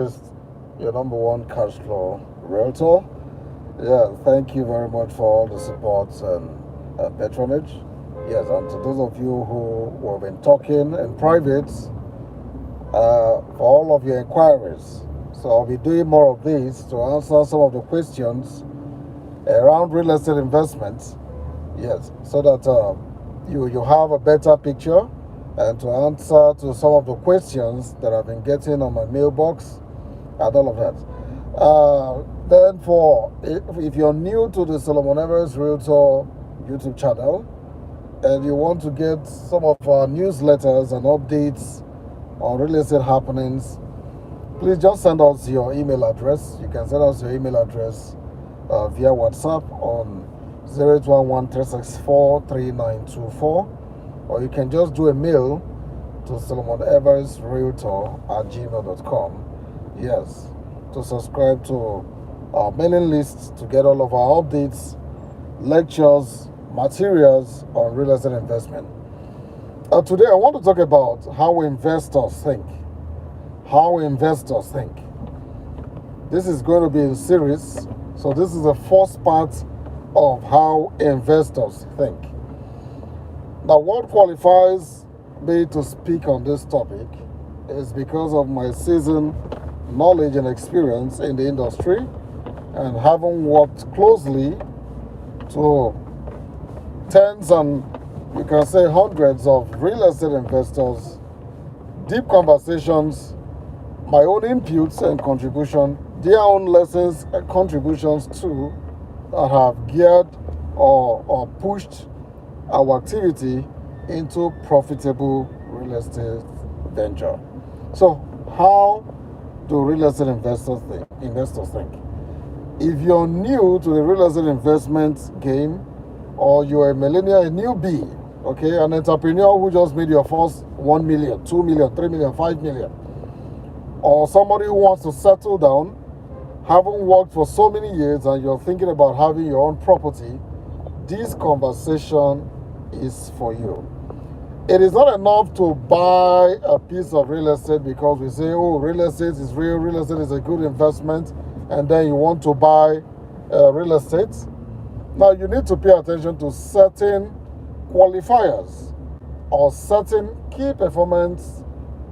Is your number one cash flow realtor. Yeah, thank you very much for all the support and patronage. Yes, and to those of you who have been talking in private, for all of your inquiries. So I'll be doing more of this to answer some of the questions around real estate investments. Yes, so that you have a better picture and to answer to some of the questions that I've been getting on my mailbox and all of that. Then if you're new to the Solomonevaristrealtor YouTube channel and you want to get some of our newsletters and updates on real estate happenings, please just send us your email address. You can send us your email address via WhatsApp on 0811-364-3924, or you can just do a mail to Solomonevaristrealtor@gmail.com. Yes, to subscribe to our mailing list to get all of our updates, lectures, materials on real estate investment. Today I want to talk about how investors think. How investors think. This is going to be a series, so this is the first part of how investors think. Now, what qualifies me to speak on this topic is because of my seasoned knowledge and experience in the industry and having worked closely to tens and you can say hundreds of real estate investors, deep conversations, my own inputs and contribution, their own lessons and contributions too, that have geared or pushed our activity into profitable real estate venture. So how do real estate investors think? If you're new to the real estate investment game, or you're a millennial, a newbie, okay, an entrepreneur who just made your first 1 million, 2 million, 3 million, 5 million, or somebody who wants to settle down, haven't worked for so many years and you're thinking about having your own property, this conversation is for you. It is not enough to buy a piece of real estate because we say, oh, real estate is real estate is a good investment, and then you want to buy real estate. Now, you need to pay attention to certain qualifiers or certain key performance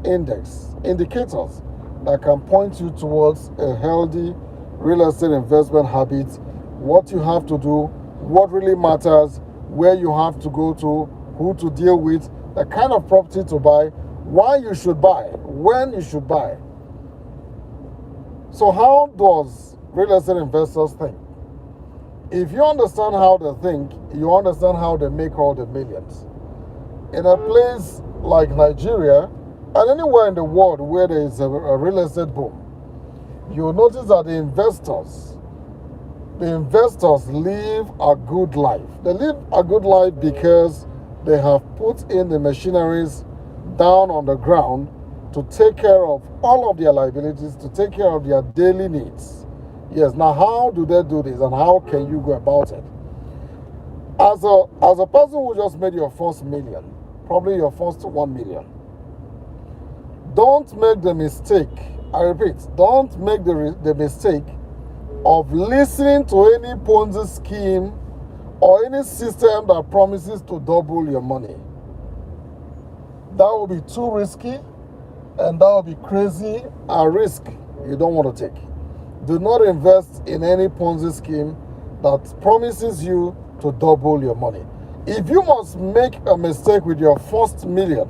indicators that can point you towards a healthy real estate investment habit, what you have to do, what really matters, where you have to go to, who to deal with, the kind of property to buy, why you should buy, when you should buy. So how does real estate investors think? If you understand how they think, you understand how they make all the millions. In a place like Nigeria, and anywhere in the world where there is a real estate boom, you'll notice that the investors live a good life. They live a good life because they have put in the machineries down on the ground to take care of all of their liabilities, to take care of their daily needs. Yes, now how do they do this and how can you go about it? As a person who just made your first million, probably your first 1 million, don't make the mistake, I repeat, don't make the mistake of listening to any Ponzi scheme or any system that promises to double your money. That will be too risky and that will be crazy, a risk you don't want to take. Do not invest in any Ponzi scheme that promises you to double your money. If you must make a mistake with your first million,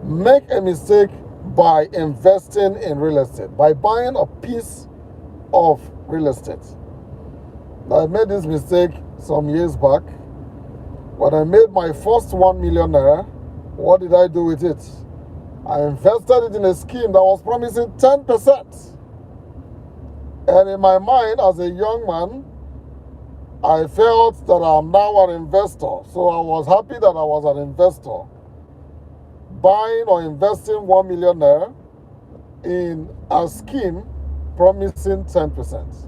make a mistake by investing in real estate, by buying a piece of real estate. Now, I made this mistake some years back. When I made my first 1 million naira, what did I do with it? I invested it in a scheme that was promising 10%. And in my mind, as a young man, I felt that I'm now an investor. So I was happy that I was an investor. Buying or investing 1 million naira in a scheme promising 10%.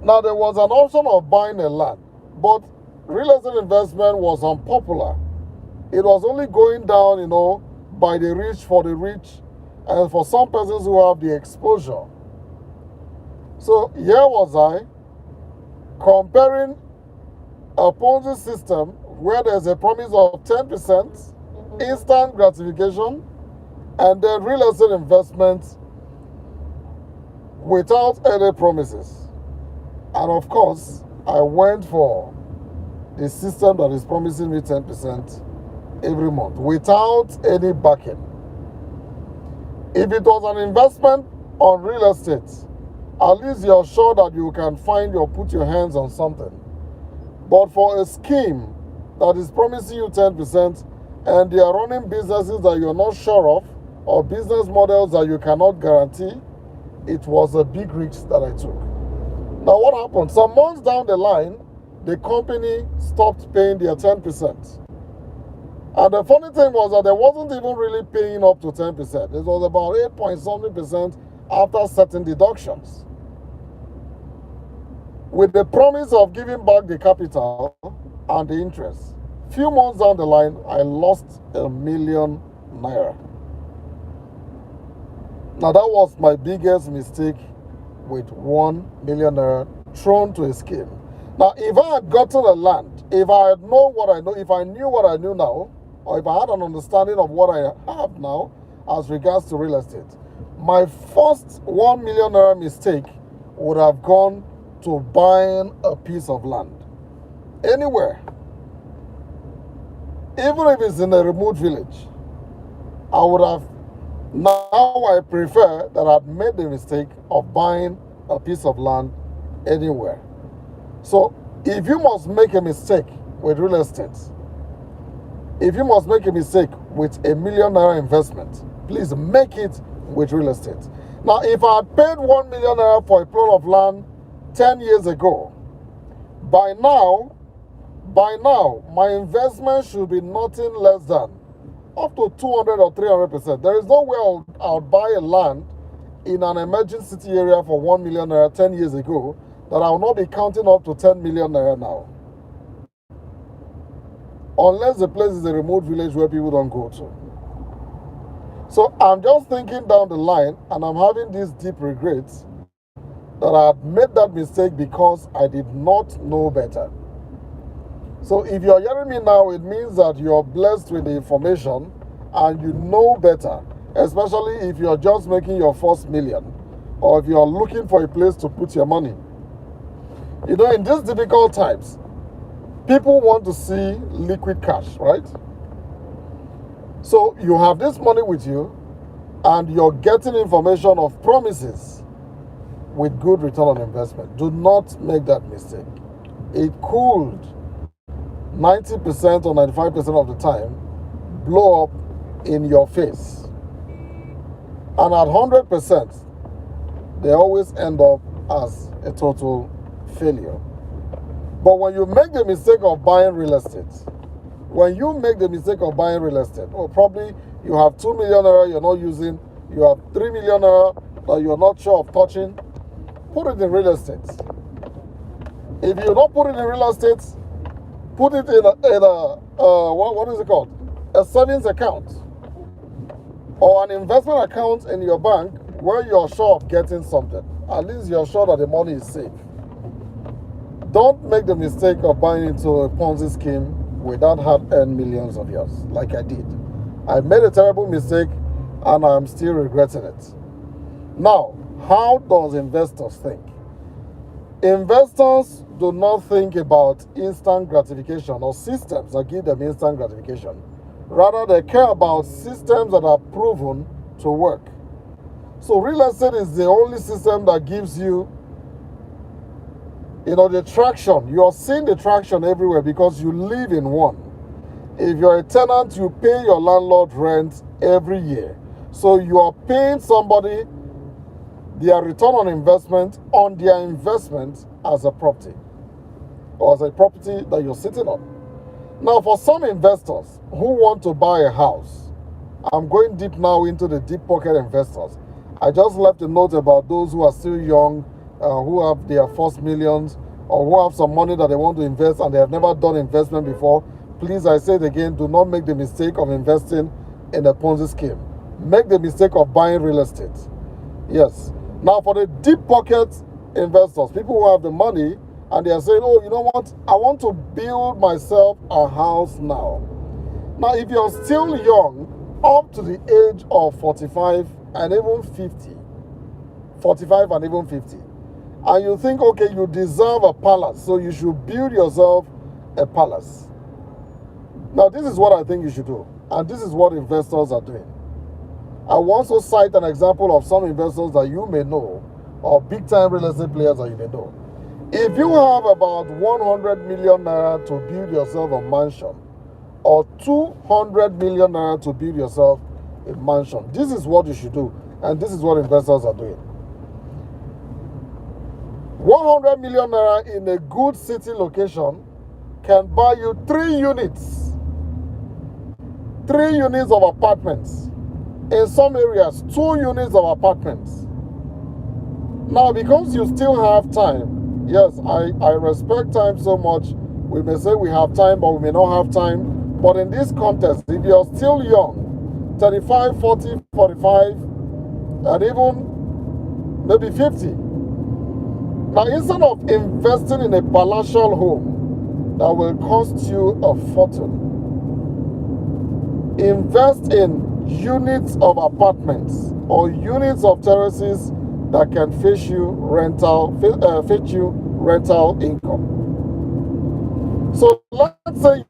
Now, there was an option of buying a land, but real estate investment was unpopular. It was only going down, by the rich for the rich, and for some persons who have the exposure. So here was I comparing a Ponzi system where there's a promise of 10% instant gratification and then real estate investment without any promises. And of course, I went for the system that is promising me 10% every month without any backing. If it was an investment on real estate, at least you're sure that you can find or put your hands on something. But for a scheme that is promising you 10% and they are running businesses that you're not sure of or business models that you cannot guarantee, it was a big risk that I took. Now what happened? Some months down the line, the company stopped paying their 10%. And the funny thing was that they wasn't even really paying up to 10%. It was about 8 point something percent after certain deductions, with the promise of giving back the capital and the interest. Few months down the line, I lost ₦1 million. Now that was my biggest mistake, with ₦1 million thrown to a scheme. Now if I had gotten a land, if I had known what I know, if I knew what I knew now, or if I had an understanding of what I have now as regards to real estate, my first ₦1 million mistake would have gone to buying a piece of land anywhere, even if it's in a remote village. I would have. Now I prefer that I'd made the mistake of buying a piece of land anywhere. So if you must make a mistake with real estate, if you must make a mistake with ₦1 million investment, please make it with real estate. Now, if I had paid ₦1 million for a plot of land 10 years ago, by now, my investment should be nothing less than up to 200 or 300%. There is no way I would buy a land in an emerging city area for ₦1 million 10 years ago that I will not be counting up to ₦10 million now. Unless the place is a remote village where people don't go to. So I'm just thinking down the line, and I'm having these deep regrets that I had made that mistake because I did not know better. So if you're hearing me now, it means that you're blessed with the information and you know better, especially if you're just making your first million or if you're looking for a place to put your money. You know, in these difficult times, people want to see liquid cash, right? So you have this money with you and you're getting information of promises with good return on investment. Do not make that mistake. It could 90% or 95% of the time blow up in your face. And at 100%, they always end up as a total failure. But when you make the mistake of buying real estate, probably you have ₦2 million you're not using, you have ₦3 million that you're not sure of touching, put it in real estate. If you don't put it in real estate, put it in what is it called? A savings account or an investment account in your bank where you're sure of getting something. At least you're sure that the money is safe. Don't make the mistake of buying into a Ponzi scheme without hard-earned millions of yours, like I did. I made a terrible mistake and I'm still regretting it. Now, how does investors think? Investors do not think about instant gratification or systems that give them instant gratification. Rather, they care about systems that are proven to work. So real estate is the only system that gives you, the traction. You are seeing the traction everywhere because you live in one. If you're a tenant, you pay your landlord rent every year. So you are paying somebody their return on investment on their investment as a property or as a property that you're sitting on. Now, for some investors who want to buy a house, I'm going deep now into the deep pocket investors. I just left a note about those who are still young, who have their first millions, or who have some money that they want to invest and they have never done investment before. Please, I say it again, do not make the mistake of investing in a Ponzi scheme. make the mistake of buying real estate. Yes. Now, for the deep pocket investors, people who have the money and they are saying, oh, you know what? I want to build myself a house now. Now, if you're still young, up to the age of 45 and even 50, 45 and even 50, and you think, okay, you deserve a palace, so you should build yourself a palace. Now, this is what I think you should do, and this is what investors are doing. I will also cite an example of some investors that you may know, or big-time real estate players that you may know. If you have about 100 million naira to build yourself a mansion, or 200 million naira to build yourself a mansion, this is what you should do, and this is what investors are doing. 100 million naira in a good city location can buy you 3 units of apartments. In some areas, 2 units of apartments. Now, because you still have time, yes, I respect time so much. We may say we have time, but we may not have time. But in this context, if you're still young, 35, 40, 45, and even maybe 50, now instead of investing in a palatial home that will cost you a fortune, invest in units of apartments or units of terraces that can fetch you rental income. So let's say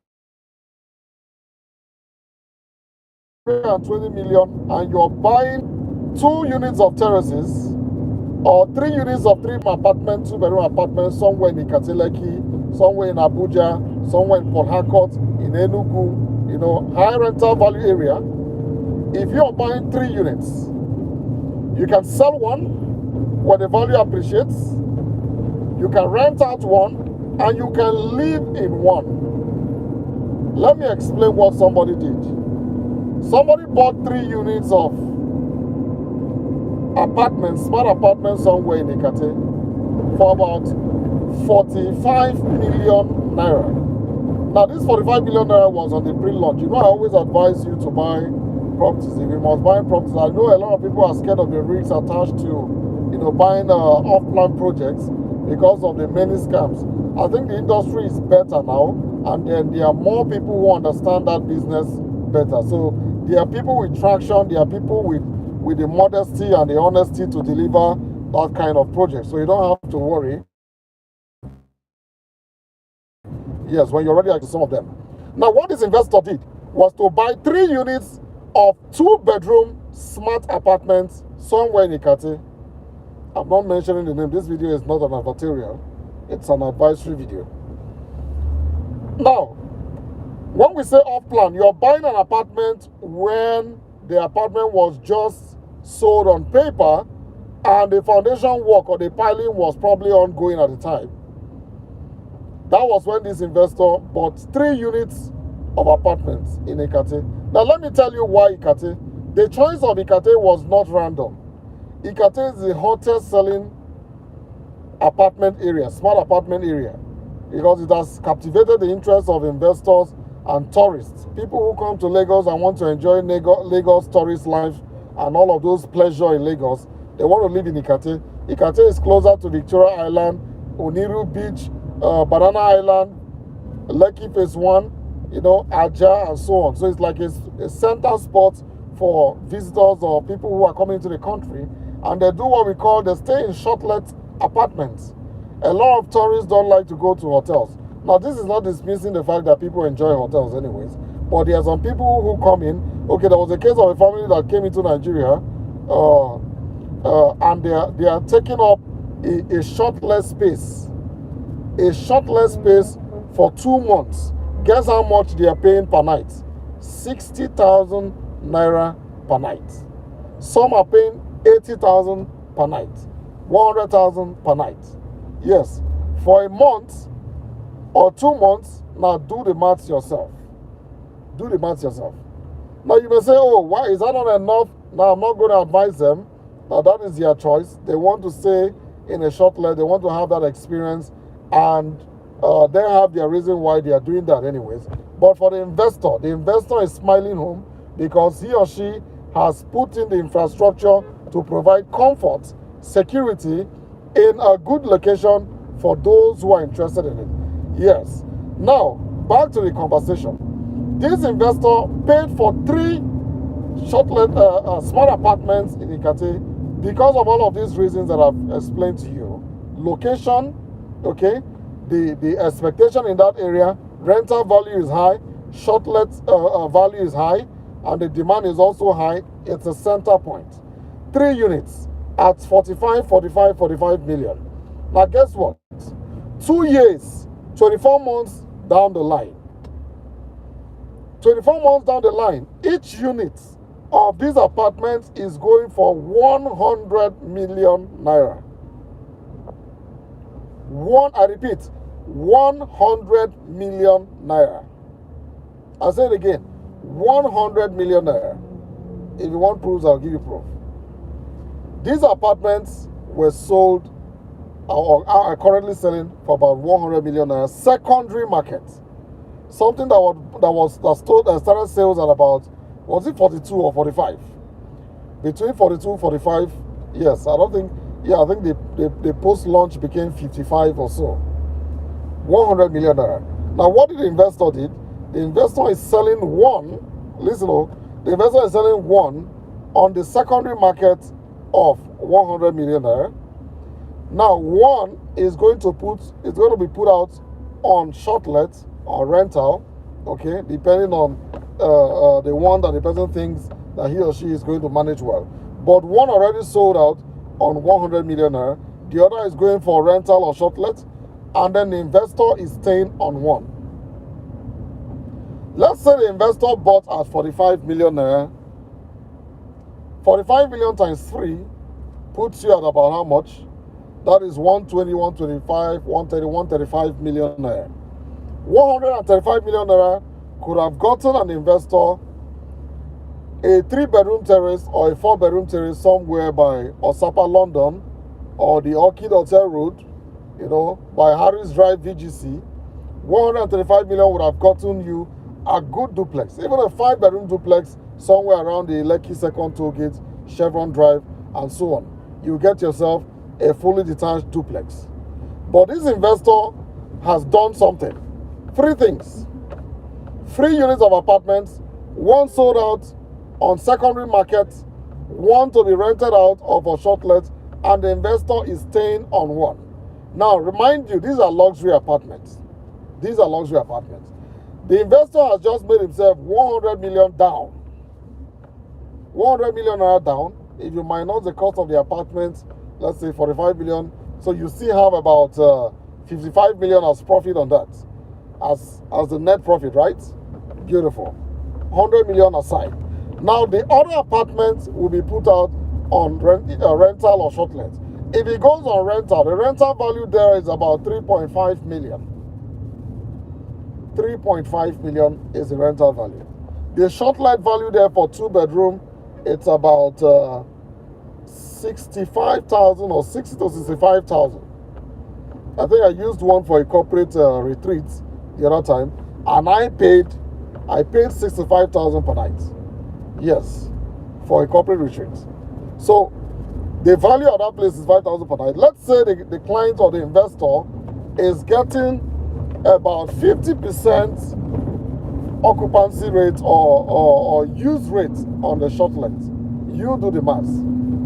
20 million and you're buying 2 units of terraces or 3 units of 3-apartment, 2-bedroom apartments somewhere in Ikateleki, somewhere in Abuja, somewhere in Port Harcourt, in Enugu, high rental value area. If you're buying 3 units, you can sell one when the value appreciates, you can rent out one, and you can live in one. Let me explain what somebody did. Somebody bought 3 units of apartments, smart apartments somewhere in Ikate for about 45 million naira. Now, this 45 million naira was on the pre-launch. I always advise you to buy properties. If you must buy properties, I know a lot of people are scared of the risks attached to buying off-plan projects because of the many scams. I think the industry is better now, and then there are more people who understand that business better. So there are people with traction, there are people with the modesty and the honesty to deliver that kind of project. So you don't have to worry. Yes, when you're ready, like some of them. Now, what this investor did was to buy 3 units of 2-bedroom smart apartments somewhere in Ikate. I'm not mentioning the name. This video is not an advertorial. It's an advisory video. Now, when we say off-plan, you're buying an apartment when the apartment was just sold on paper and the foundation work or the piling was probably ongoing at the time. That was when this investor bought 3 units of apartments in Ikate. Now, let me tell you why Ikate. The choice of Ikate was not random. Ikate is the hottest selling apartment area, small apartment area, because it has captivated the interest of investors and tourists. People who come to Lagos and want to enjoy Lagos tourist life and all of those pleasure in Lagos, they want to live in Ikate. Ikate is closer to Victoria Island, Oniru Beach, Banana Island, Lekki Phase 1, Aja, and so on. So it's like a center spot for visitors or people who are coming to the country, and they do what we call, they stay in short-let apartments. A lot of tourists don't like to go to hotels. Now, this is not dismissing the fact that people enjoy hotels anyways, but there are some people who come in. Okay, there was a case of a family that came into Nigeria, and they are taking up a short-let space. A short-let space for 2 months. Guess how much they are paying per night? 60,000 naira per night. Some are paying 80,000 per night, 100,000 per night. Yes, for a month or 2 months. Now do the maths yourself. Do the maths yourself. Now you may say, oh, why is that not enough? Now I'm not going to advise them. Now that is their choice. They want to stay in a short let. They want to have that experience, and they have their reason why they are doing that anyways. But for the investor is smiling home because he or she has put in the infrastructure to provide comfort, security in a good location for those who are interested in it. Yes. Now, back to the conversation. This investor paid for 3 small apartments in Ikate because of all of these reasons that I've explained to you. Location, okay, the expectation in that area, rental value is high, value is high, and the demand is also high. It's a center point. 3 units at 45 million. Now guess what? 2 years, 24 months down the line. 24 months down the line, each unit of these apartments is going for 100 million naira. I repeat, 100 million naira. I'll say it again, 100 million naira. If you want proofs, I'll give you proof. These apartments were sold or are currently selling for about 100 million naira. Secondary market. Something that started sales at about, was it 42 or 45? Between 42 and 45, yes. I think the post-launch became 55 or so. 100 million naira. Now, what did the investor did? The investor is selling one, listen, the investor is selling one on the secondary market of 100 million naira. Now, one is going to be put out on shortlet or rental, okay, depending on the one that the person thinks that he or she is going to manage well. But one already sold out on 100 million naira. The other is going for rental or shortlet, and then the investor is staying on one. Let's say the investor bought at 45 million naira. 45 million times 3 puts you at about how much? That is 120, 125, 130, 135 million naira. 135 million naira could have gotten an investor a 3-bedroom terrace or a 4-bedroom terrace somewhere by Osapa, London, or the Orchid Hotel Road, by Harris Drive, VGC. 135 million would have gotten you a good duplex, even a 5-bedroom duplex somewhere around the Lekki Second Toll Gate, Chevron Drive, and so on. You get yourself a fully detached duplex. But this investor has done something. 3 things. 3 units of apartments, 1 sold out on secondary market, 1 to be rented out of a shortlet, and the investor is staying on 1. Now, remind you, these are luxury apartments. These are luxury apartments. The investor has just made himself 100 million down. 100 million naira down. If you minus the cost of the apartments, let's say 45 million, so you still have about 55 million as profit on that, as the net profit, right? Beautiful. 100 million aside. Now the other apartments will be put out on rental or shortlet. If it goes on rental, the rental value there is about 3.5 million. 3.5 million is the rental value. The shortlet value there for 2-bedroom, it's about 65,000 or 60 to 65,000. I think I used one for a corporate retreat the other time, and I paid 65,000 per night. Yes, for a corporate retreat. So the value of that place is 5,000 per night. Let's say the client or the investor is getting about 50% occupancy rate or use rate on the shortlet. You do the math.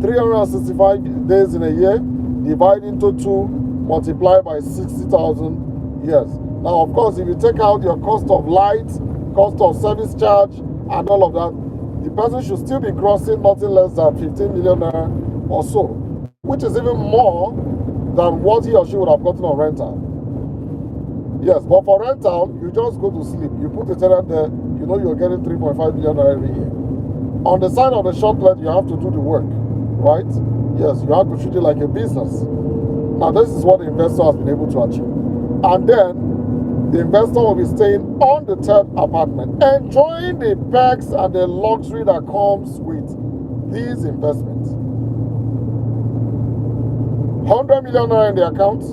365 days in a year, divide into 2, multiply by 60,000 years. Now, of course, if you take out your cost of light, cost of service charge, and all of that, the person should still be grossing nothing less than 15 million naira or so, which is even more than what he or she would have gotten on rental. Yes, but for rental, you just go to sleep. You put the tenant there, you're getting 3.5 million naira every year. On the side of the shortlet, you have to do the work, right? Yes, you have to treat it like a business. Now, this is what the investor has been able to achieve. And then, the investor will be staying on the 3rd apartment, enjoying the perks and the luxury that comes with these investments. 100 million naira in the account.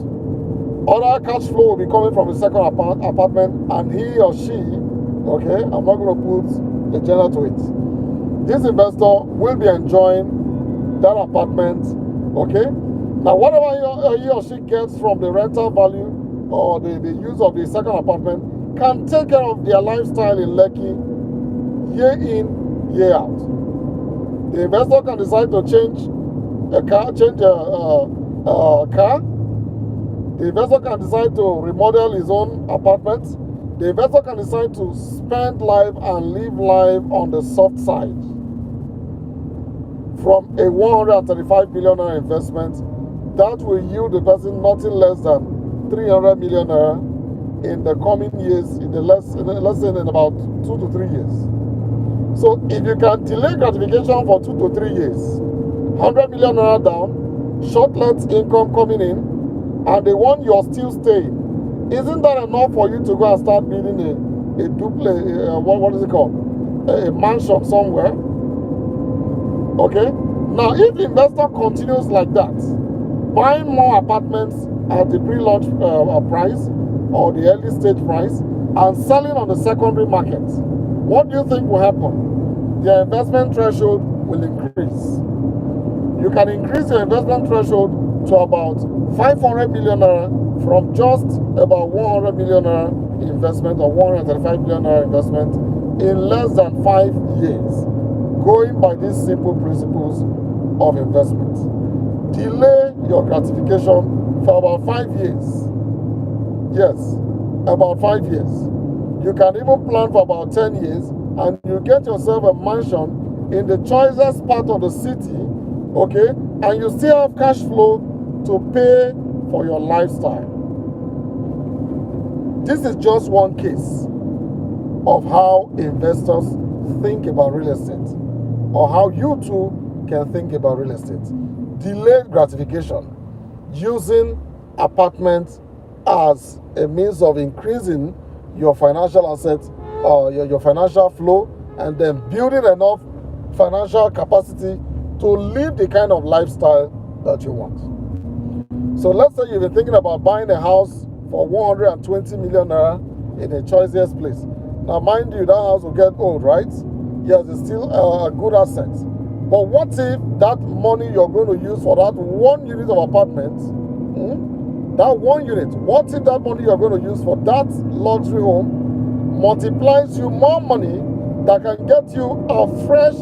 Other cash flow will be coming from the 2nd apartment, and he or she, okay, I'm not going to put a gender to it. this investor will be enjoying that apartment, okay? Now, whatever he or she gets from the rental value or the use of the second apartment can take care of their lifestyle in Lekki year in, year out. The investor can decide to change a car. The investor can decide to remodel his own apartment. The investor can decide to spend life and live life on the soft side. From a 135 billion naira investment, that will yield the person nothing less than 300 million naira in the coming years, let's say in about 2 to 3 years. So if you can delay gratification for 2 to 3 years, 100 million naira down, short-let income coming in, and the one you're still staying, isn't that enough for you to go and start building a duplex, what is it called? A mansion somewhere? Okay? Now, if the investor continues like that, buying more apartments at the pre-launch price or the early stage price and selling on the secondary market, what do you think will happen? Their investment threshold will increase. You can increase your investment threshold to about 500 million naira from just about 100 million naira investment or 135 million naira investment in less than 5 years, going by these simple principles of investment. Delay your gratification for about 5 years. Yes, about 5 years. You can even plan for about 10 years and you get yourself a mansion in the choicest part of the city, okay, and you still have cash flow to pay for your lifestyle. This is just one case of how investors think about real estate, or how you too can think about real estate. Delayed gratification, using apartments as a means of increasing your financial assets, your financial flow, and then building enough financial capacity to live the kind of lifestyle that you want. So let's say you've been thinking about buying a house for 120 million naira in a choicest place. Now, mind you, that house will get old, right? Yes, it's still a good asset. But what if that money you're going to use for that one unit of apartment, that one unit, what if that money you're going to use for that luxury home multiplies you more money that can get you a fresh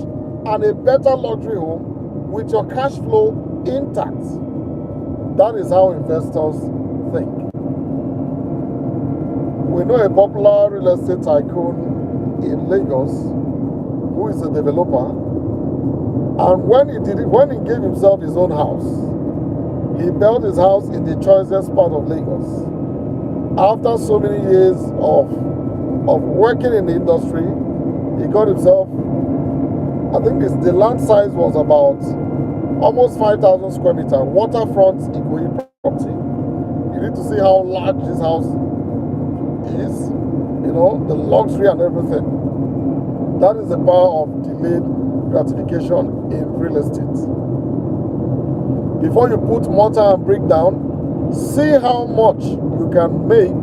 and a better luxury home with your cash flow intact? That is how investors think. We know a popular real estate tycoon in Lagos who is a developer, and when he gave himself his own house, he built his house in the choicest part of Lagos. After so many years of working in the industry, he got himself, I think the land size was about almost 5,000 square meters, waterfront Ikoyi property. You need to see how large this house is, the luxury and everything. That is the power of delayed gratification in real estate. Before you put mortar and brick down, see how much you can make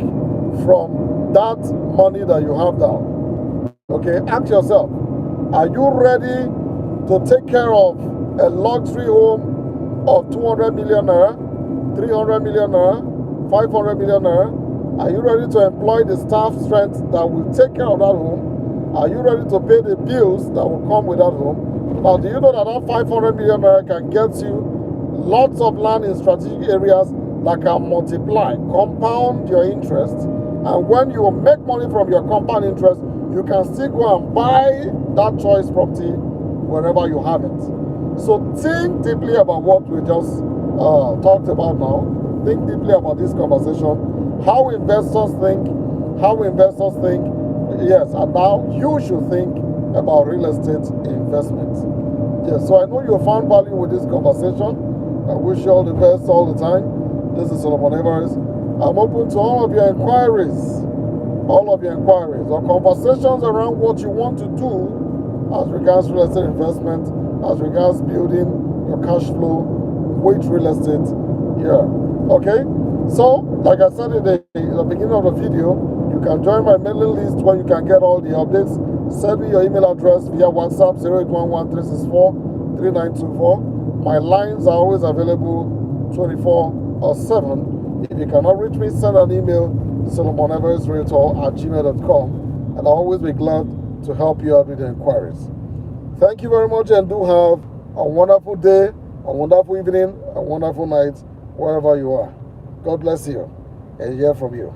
from that money that you have down. Okay, ask yourself, are you ready to take care of a luxury home of 200 million naira, 300 million naira, 500 million naira? Are you ready to employ the staff strength that will take care of that home? Are you ready to pay the bills that will come with that home? Now, do you know that 500 million naira can get you lots of land in strategic areas that can multiply, compound your interest, and when you make money from your compound interest, you can still go and buy that choice property wherever you have it. So think deeply about what we just talked about now. Think deeply about this conversation. How investors think, yes, and now you should think about real estate investment. Yes, so I know you found value with this conversation. I wish you all the best all the time. This is Solomonevarist. I'm open to all of your inquiries or conversations around what you want to do as regards real estate investment, as regards building your cash flow with real estate here. Okay? So, like I said in the beginning of the video, you can join my mailing list where you can get all the updates Send me your email address via WhatsApp 0811-364-3924. My lines are always available 24/7. If you cannot reach me, send an email Solomonevaristrealtor@gmail.com, and I'll always be glad to help you out with the inquiries. Thank you very much, and do have a wonderful day, a wonderful evening, a wonderful night, wherever you are. God bless you and hear from you.